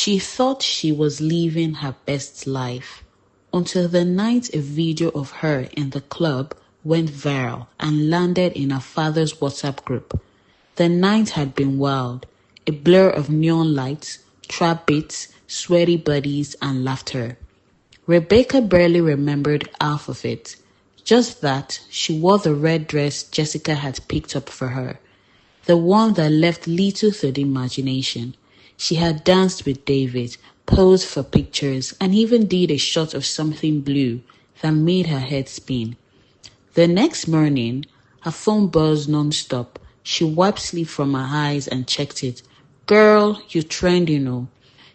She thought she was living her best life until the night a video of her in the club went viral and landed in her father's WhatsApp group. The night had been wild, a blur of neon lights, trap beats, sweaty bodies, and laughter. Rebecca barely remembered half of it, just that she wore the red dress Jessica had picked up for her, the one that left little to the imagination. She had danced with David, posed for pictures, and even did a shot of something blue that made her head spin. The next morning, her phone buzzed non-stop. She wiped sleep from her eyes and checked it. Girl, you trend, you know.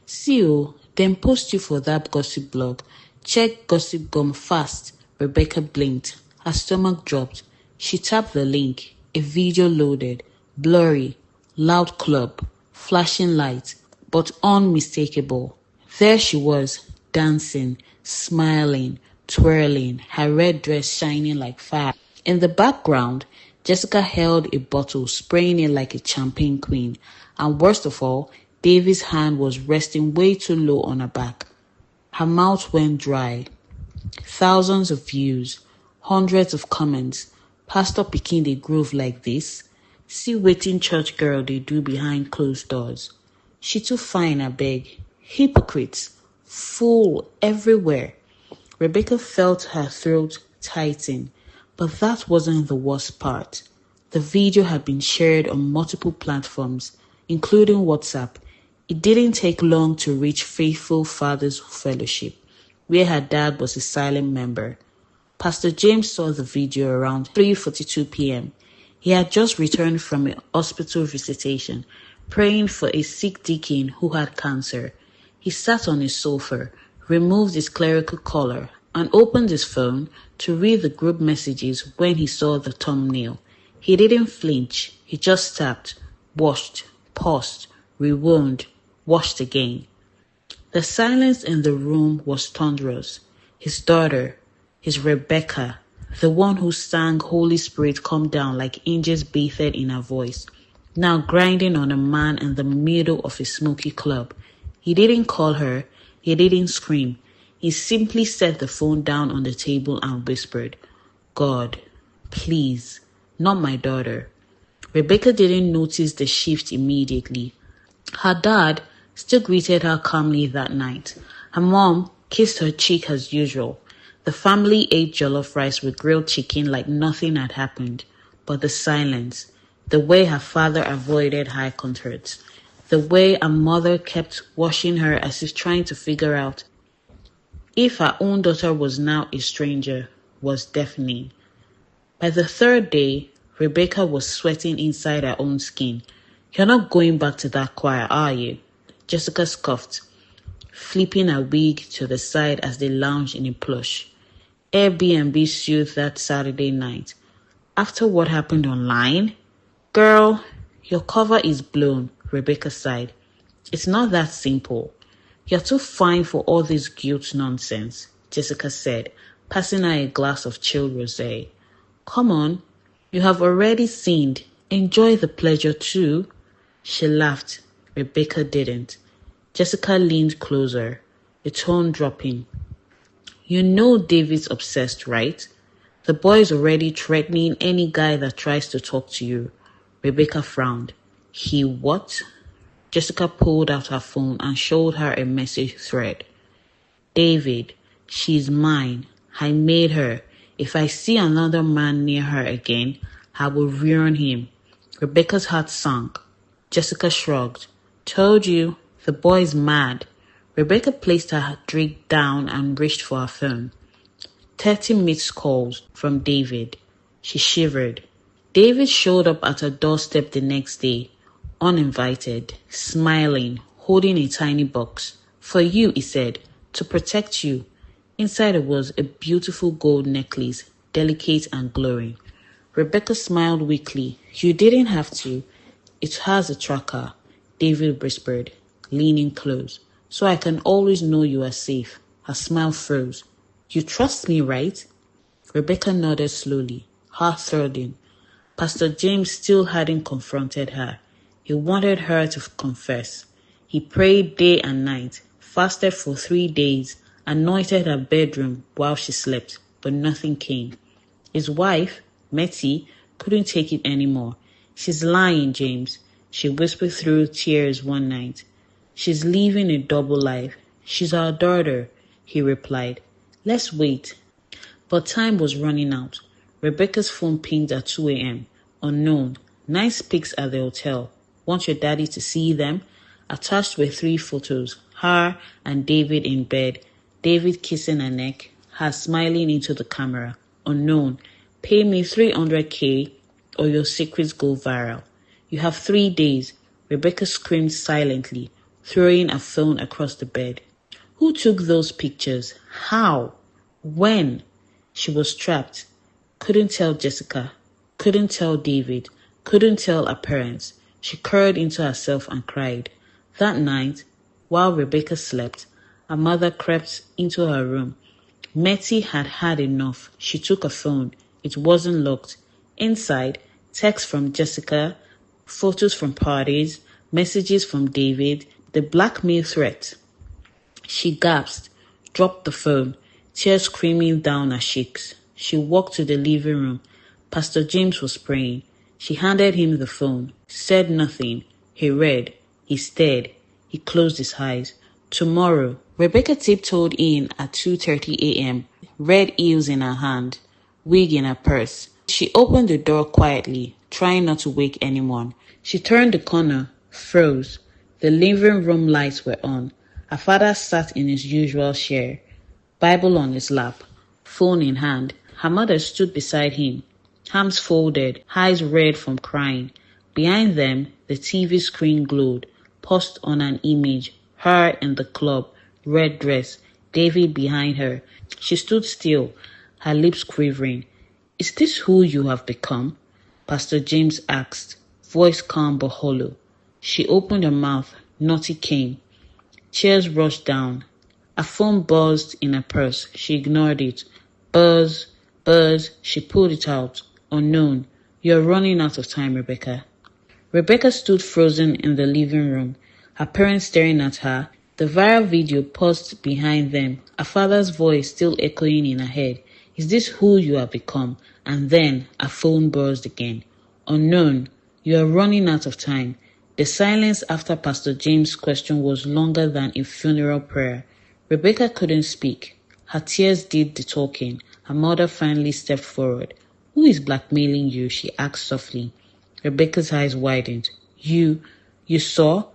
See you, then post you for that gossip blog. Check Gossip Gum fast. Rebecca blinked. Her stomach dropped. She tapped the link. A video loaded. Blurry. Loud club. Flashing lights. But unmistakable. There she was, dancing, smiling, twirling, her red dress shining like fire. In the background, Jessica held a bottle, spraying it like a champagne queen. And worst of all, Davy's hand was resting way too low on her back. Her mouth went dry. Thousands of views, hundreds of comments. Pastor picking the groove like this. See waiting church girl they do behind closed doors. She too fine, I beg. Hypocrites. Fool everywhere. Rebecca felt her throat tighten. But that wasn't the worst part. The video had been shared on multiple platforms, including WhatsApp. It didn't take long to reach Faithful Fathers Fellowship, where her dad was a silent member. Pastor James saw the video around 3:42 p.m. He had just returned from a hospital visitation, praying for a sick deacon who had cancer. He sat on his sofa, removed his clerical collar, and opened his phone to read the group messages when he saw the thumbnail. He didn't flinch. He just tapped, watched, paused, rewound, watched again. The silence in the room was thunderous. His daughter, his Rebecca, the one who sang Holy Spirit Come Down like angels bathed in her voice, now grinding on a man in the middle of a smoky club. He didn't call her. He didn't scream. He simply set the phone down on the table and whispered, God, please, not my daughter. Rebecca didn't notice the shift immediately. Her dad still greeted her calmly that night. Her mom kissed her cheek as usual. The family ate jollof rice with grilled chicken like nothing had happened. But the silence, the way her father avoided eye contact, the way her mother kept watching her as if trying to figure out if her own daughter was now a stranger, was deafening. By the third day, Rebecca was sweating inside her own skin. You're not going back to that choir, are you? Jessica scoffed, flipping her wig to the side as they lounged in a plush. Airbnb soothed that Saturday night. After what happened online? Girl, your cover is blown, Rebecca sighed. It's not that simple. You're too fine for all this guilt nonsense, Jessica said, passing her a glass of chilled rosé. Come on, you have already sinned. Enjoy the pleasure too. She laughed. Rebecca didn't. Jessica leaned closer, a tone dropping. You know David's obsessed, right? The boy's already threatening any guy that tries to talk to you. Rebecca frowned. He what? Jessica pulled out her phone and showed her a message thread. David, she's mine. I made her. If I see another man near her again, I will ruin him. Rebecca's heart sank. Jessica shrugged. Told you, the boy's mad. Rebecca placed her drink down and reached for her phone. 30 missed calls from David. She shivered. David showed up at her doorstep the next day, uninvited, smiling, holding a tiny box. For you, he said, to protect you. Inside it was a beautiful gold necklace, delicate and glowing. Rebecca smiled weakly. You didn't have to. It has a tracker, David whispered, leaning close, so I can always know you are safe. Her smile froze. You trust me, right? Rebecca nodded slowly, heart-throbbing. Pastor James still hadn't confronted her. He wanted her to confess. He prayed day and night, fasted for 3 days, anointed her bedroom while she slept, but nothing came. His wife, Metty, couldn't take it anymore. She's lying, James, she whispered through tears one night. She's living a double life. She's our daughter, he replied. Let's wait. But time was running out. Rebecca's phone pinged at 2 a.m. Unknown. Nice pics at the hotel. Want your daddy to see them? Attached were 3 photos. Her and David in bed. David kissing her neck. Her smiling into the camera. Unknown. Pay me 300K or your secrets go viral. You have 3 days. Rebecca screamed silently, throwing her phone across the bed. Who took those pictures? How? When? She was trapped. Couldn't tell Jessica. Couldn't tell David. Couldn't tell her parents. She curled into herself and cried. That night, while Rebecca slept, her mother crept into her room. Metty had had enough. She took her phone. It wasn't locked. Inside, texts from Jessica, photos from parties, messages from David, the blackmail threat. She gasped, dropped the phone, tears streaming down her cheeks. She walked to the living room. Pastor James was praying. She handed him the phone, said nothing. He read. He stared. He closed his eyes. Tomorrow. Rebecca tiptoed in at 2:30 a.m., red heels in her hand, wig in her purse. She opened the door quietly, trying not to wake anyone. She turned the corner, froze. The living room lights were on. Her father sat in his usual chair, Bible on his lap, phone in hand. Her mother stood beside him, arms folded, eyes red from crying. Behind them, the TV screen glowed, paused on an image, her in the club, red dress, David behind her. She stood still, her lips quivering. Is this who you have become? Pastor James asked, voice calm but hollow. She opened her mouth, nothing came. Tears rushed down. A phone buzzed in her purse. She ignored it. Buzz, buzz. She pulled it out. Unknown. You're running out of time, Rebecca. Rebecca stood frozen in the living room, her parents staring at her. The viral video paused behind them, her father's voice still echoing in her head. Is this who you have become? And then a phone buzzed again. Unknown. You are running out of time. The silence after Pastor James' question was longer than a funeral prayer. Rebecca couldn't speak. Her tears did the talking. Her mother finally stepped forward. Who is blackmailing you? She asked softly. Rebecca's eyes widened. You saw?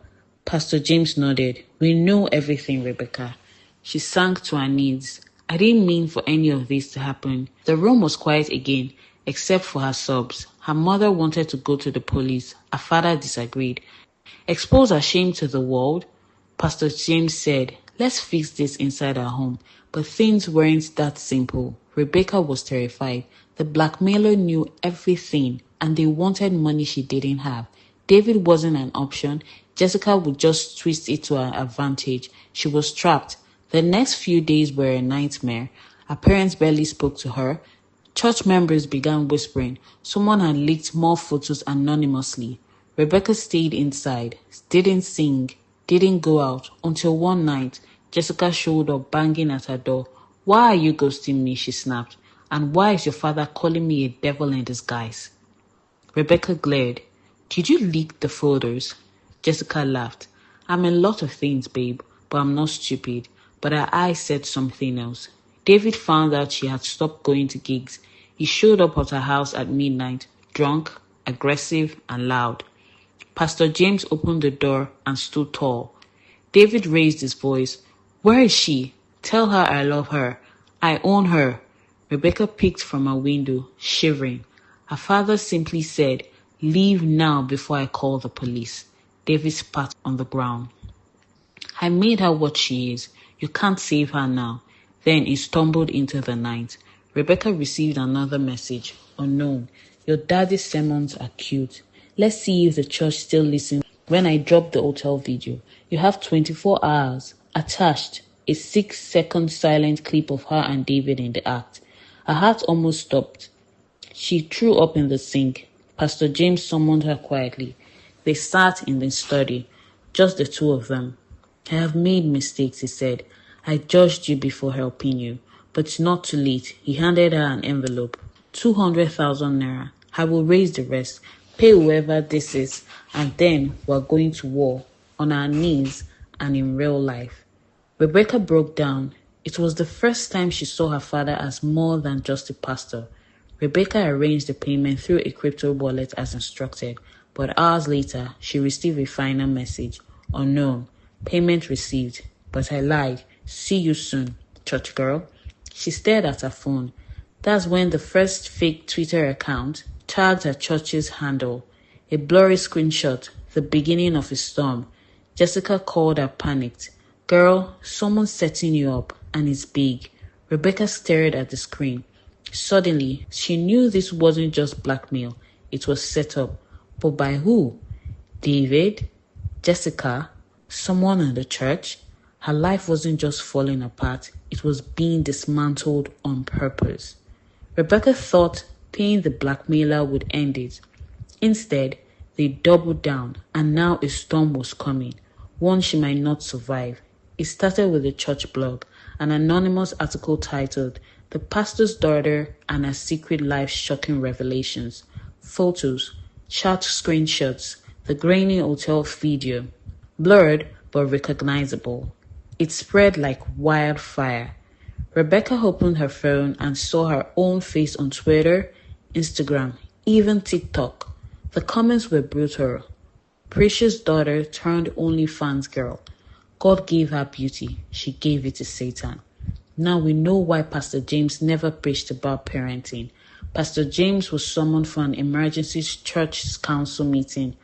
Pastor James nodded. We know everything, Rebecca. She sank to her knees. I didn't mean for any of this to happen. The room was quiet again, except for her sobs. Her mother wanted to go to the police. Her father disagreed. Expose her shame to the world? Pastor James said, let's fix this inside our home. But things weren't that simple. Rebecca was terrified. The blackmailer knew everything, and they wanted money she didn't have. David wasn't an option. Jessica would just twist it to her advantage. She was trapped. The next few days were a nightmare. Her parents barely spoke to her. Church members began whispering. Someone had leaked more photos anonymously. Rebecca stayed inside, didn't sing, didn't go out, until one night, Jessica showed up banging at her door. Why are you ghosting me? She snapped. And why is your father calling me a devil in disguise? Rebecca glared. Did you leak the photos? Jessica laughed. I'm a lot of things, babe, but I'm not stupid. But her eyes said something else. David found out she had stopped going to gigs. He showed up at her house at midnight, drunk, aggressive, and loud. Pastor James opened the door and stood tall. David raised his voice. Where is she? Tell her I love her. I own her. Rebecca peeked from her window, shivering. Her father simply said, leave now before I call the police. David spat on the ground. I made her what she is. You can't save her now. Then he stumbled into the night. Rebecca received another message. Unknown. Your daddy's sermons are cute. Let's see if the church still listens when I drop the hotel video. You have 24 hours. Attached, a 6-second silent clip of her and David in the act. Her heart almost stopped. She threw up in the sink. Pastor James summoned her quietly. They sat in the study. Just the two of them. I have made mistakes, he said. I judged you before helping you. But it's not too late. He handed her an envelope. 200,000 naira. I will raise the rest. Pay whoever this is. And then we're going to war. On our knees and in real life. Rebecca broke down. It was the first time she saw her father as more than just a pastor. Rebecca arranged the payment through a crypto wallet as instructed, but hours later, she received a final message. Unknown. Payment received. But I lied. See you soon, church girl. She stared at her phone. That's when the first fake Twitter account tagged her church's handle. A blurry screenshot, the beginning of a storm. Jessica called her panicked. Girl, someone's setting you up, and it's big. Rebecca stared at the screen. Suddenly, she knew this wasn't just blackmail. It was set up. But by who? David? Jessica? Someone in the church? Her life wasn't just falling apart. It was being dismantled on purpose. Rebecca thought paying the blackmailer would end it. Instead, they doubled down, and now a storm was coming. One she might not survive. It started with a church blog, an anonymous article titled, The Pastor's Daughter and Her Secret Life's Shocking Revelations. Photos, chat screenshots, the grainy hotel video. Blurred but recognizable. It spread like wildfire. Rebecca opened her phone and saw her own face on Twitter, Instagram, even TikTok. The comments were brutal. Precious daughter turned OnlyFans girl. God gave her beauty. She gave it to Satan. Now we know why Pastor James never preached about parenting. Pastor James was summoned for an emergency church council meeting.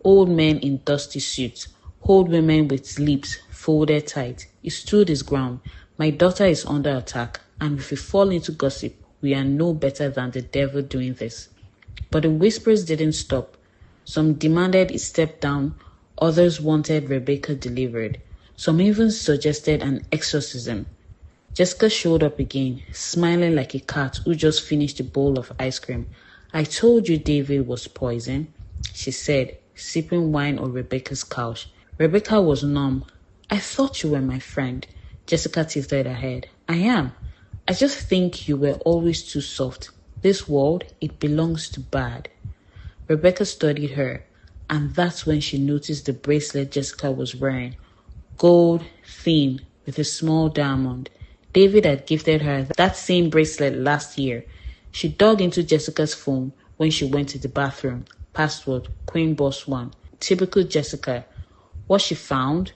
Old men in dusty suits. Old women with lips folded tight. He stood his ground. My daughter is under attack, and if we fall into gossip, we are no better than the devil doing this. But the whispers didn't stop. Some demanded he step down, others wanted Rebecca delivered. Some even suggested an exorcism. Jessica showed up again, smiling like a cat who just finished a bowl of ice cream. I told you David was poison, she said, sipping wine on Rebecca's couch. Rebecca was numb. I thought you were my friend. Jessica tilted her head. I am. I just think you were always too soft. This world, it belongs to bad. Rebecca studied her, and that's when she noticed the bracelet Jessica was wearing. Gold, thin, with a small diamond. David had gifted her that same bracelet last year. She dug into Jessica's phone when she went to the bathroom. Password, Queen Boss 1. Typical Jessica. What she found?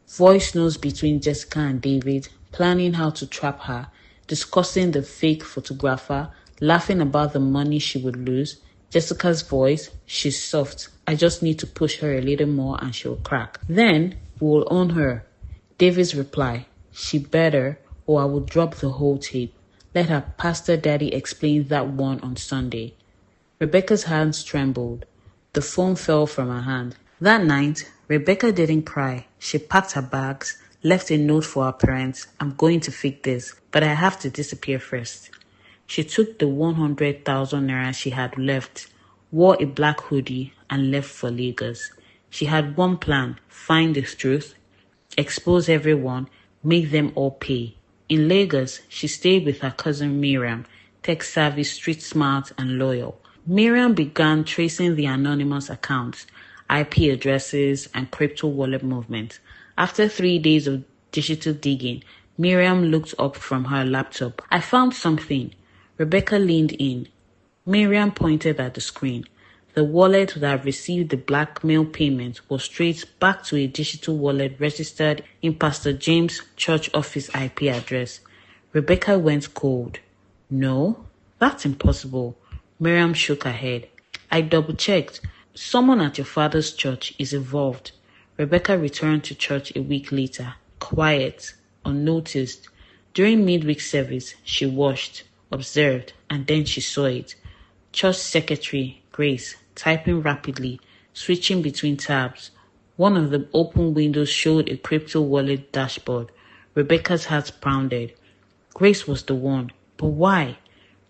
Voice notes between Jessica and David, planning how to trap her, discussing the fake photographer, laughing about the money she would lose. Jessica's voice, she's soft. I just need to push her a little more and she'll crack. Then we'll own her. David's reply, she better or I will drop the whole tape. Let her pastor daddy explain that one on Sunday. Rebecca's hands trembled. The phone fell from her hand. That night, Rebecca didn't cry. She packed her bags, left a note for her parents. I'm going to fix this, but I have to disappear first. She took the 100,000 naira she had left, wore a black hoodie, and left for Lagos. She had one plan, find the truth, expose everyone, make them all pay. In Lagos, she stayed with her cousin Miriam, tech-savvy, street-smart, and loyal. Miriam began tracing the anonymous accounts, IP addresses, and crypto wallet movement. After 3 days of digital digging, Miriam looked up from her laptop. I found something. Rebecca leaned in. Miriam pointed at the screen. The wallet that received the blackmail payment was traced back to a digital wallet registered in Pastor James' church office IP address. Rebecca went cold. No, that's impossible. Miriam shook her head. I double-checked. Someone at your father's church is involved. Rebecca returned to church a week later, quiet, unnoticed. During midweek service, she watched, observed, and then she saw it. Church secretary, Grace, typing rapidly, switching between tabs. One of the open windows showed a crypto wallet dashboard. Rebecca's heart pounded. Grace was the one. But why?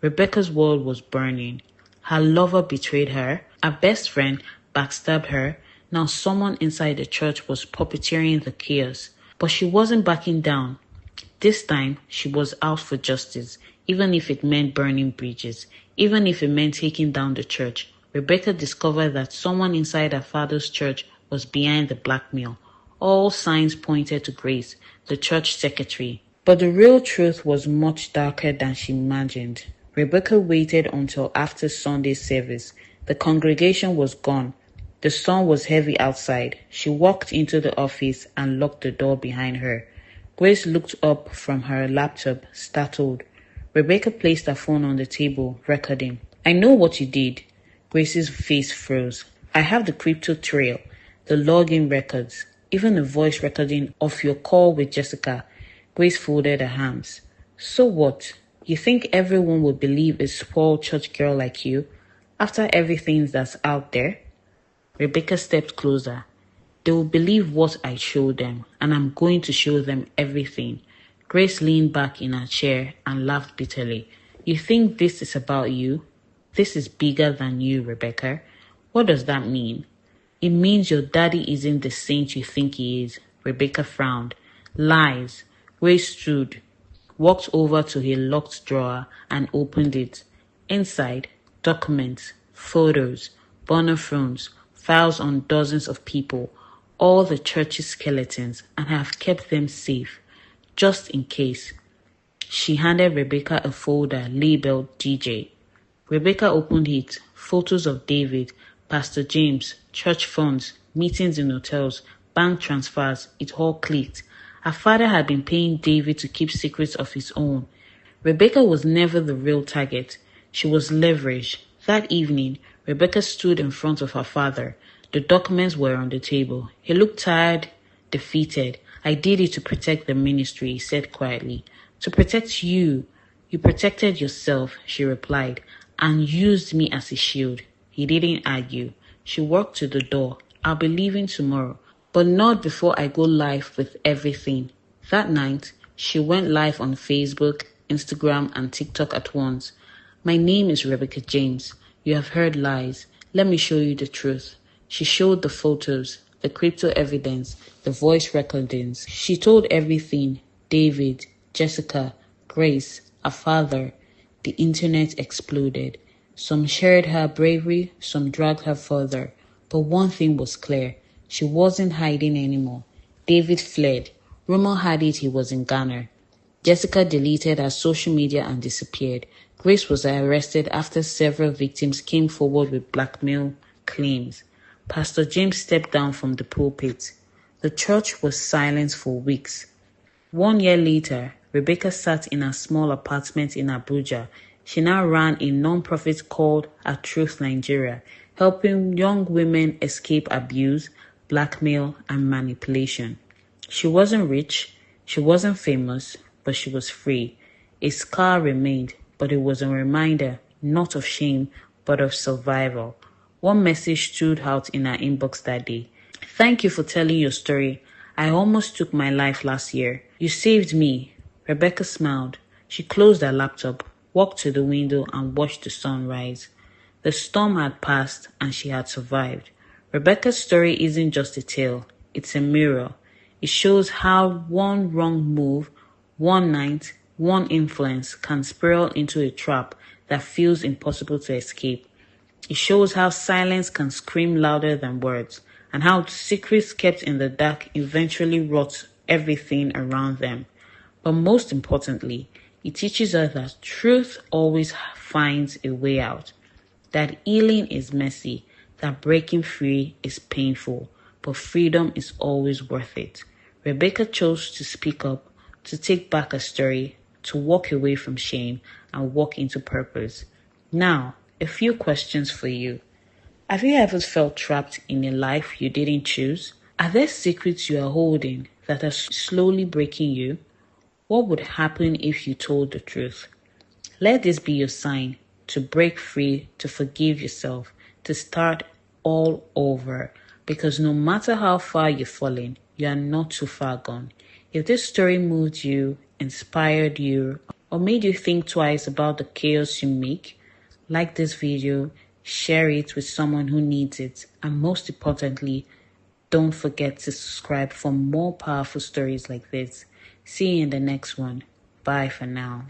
Rebecca's world was burning. Her lover betrayed her. Her best friend backstabbed her. Now someone inside the church was puppeteering the chaos, but she wasn't backing down. This time, she was out for justice, even if it meant burning bridges, even if it meant taking down the church. Rebecca discovered that someone inside her father's church was behind the blackmail. All signs pointed to Grace, the church secretary. But the real truth was much darker than she imagined. Rebecca waited until after Sunday service. The congregation was gone. The sun was heavy outside. She walked into the office and locked the door behind her. Grace looked up from her laptop, startled. Rebecca placed her phone on the table, recording. "I know what you did." Grace's face froze. "I have the crypto trail, the login records, even a voice recording of your call with Jessica." Grace folded her hands. "So what? You think everyone would believe a spoiled church girl like you after everything that's out there?" Rebecca stepped closer. "They will believe what I showed them, and I'm going to show them everything." Grace leaned back in her chair and laughed bitterly. "You think this is about you? This is bigger than you, Rebecca." "What does that mean?" "It means your daddy isn't the saint you think he is." Rebecca frowned. "Lies." Grace stood, walked over to a locked drawer and opened it. Inside, documents, photos, burner phones, files on dozens of people, all the church's skeletons, and have kept them safe, just in case. She handed Rebecca a folder labeled DJ. Rebecca opened it. Photos of David, Pastor James, church funds, meetings in hotels, bank transfers, it all clicked. Her father had been paying David to keep secrets of his own. Rebecca was never the real target. She was leveraged. That evening, Rebecca stood in front of her father. The documents were on the table. He looked tired, defeated. "I did it to protect the ministry," he said quietly. "To protect you. You protected yourself," she replied, "and used me as a shield." He didn't argue. She walked to the door. "I'll be leaving tomorrow, but not before I go live with everything." That night, she went live on Facebook, Instagram, and TikTok at once. "My name is Rebecca James. You have heard lies. Let me show you the truth." She showed the photos, the crypto evidence, the voice recordings. She told everything. David, Jessica, Grace, her father. The internet exploded. Some shared her bravery, some dragged her further. But one thing was clear. She wasn't hiding anymore. David fled. Rumor had it he was in Ghana. Jessica deleted her social media and disappeared. Grace was arrested after several victims came forward with blackmail claims. Pastor James stepped down from the pulpit. The church was silent for weeks. 1 year later, Rebecca sat in a small apartment in Abuja. She now ran a non-profit called A Truth Nigeria, helping young women escape abuse, blackmail, and manipulation. She wasn't rich, she wasn't famous, but she was free. A scar remained, but it was a reminder, not of shame, but of survival. One message stood out in her inbox that day. "Thank you for telling your story. I almost took my life last year. You saved me." Rebecca smiled. She closed her laptop, walked to the window, and watched the sun rise. The storm had passed, and she had survived. Rebecca's story isn't just a tale. It's a mirror. It shows how one wrong move, one night, one influence can spiral into a trap that feels impossible to escape. It shows how silence can scream louder than words, and how secrets kept in the dark eventually rot everything around them. But most importantly, it teaches us that truth always finds a way out, that healing is messy, that breaking free is painful, but freedom is always worth it. Rebecca chose to speak up, to take back her story, to walk away from shame and walk into purpose. Now, a few questions for you. Have you ever felt trapped in a life you didn't choose? Are there secrets you are holding that are slowly breaking you? What would happen if you told the truth? Let this be your sign to break free, to forgive yourself, to start all over. Because no matter how far you've fallen, you are not too far gone. If this story moved you, inspired you, or made you think twice about the chaos you make, like this video, share it with someone who needs it, and most importantly, Don't forget to subscribe for more powerful stories like this. See you in the next one. Bye for now.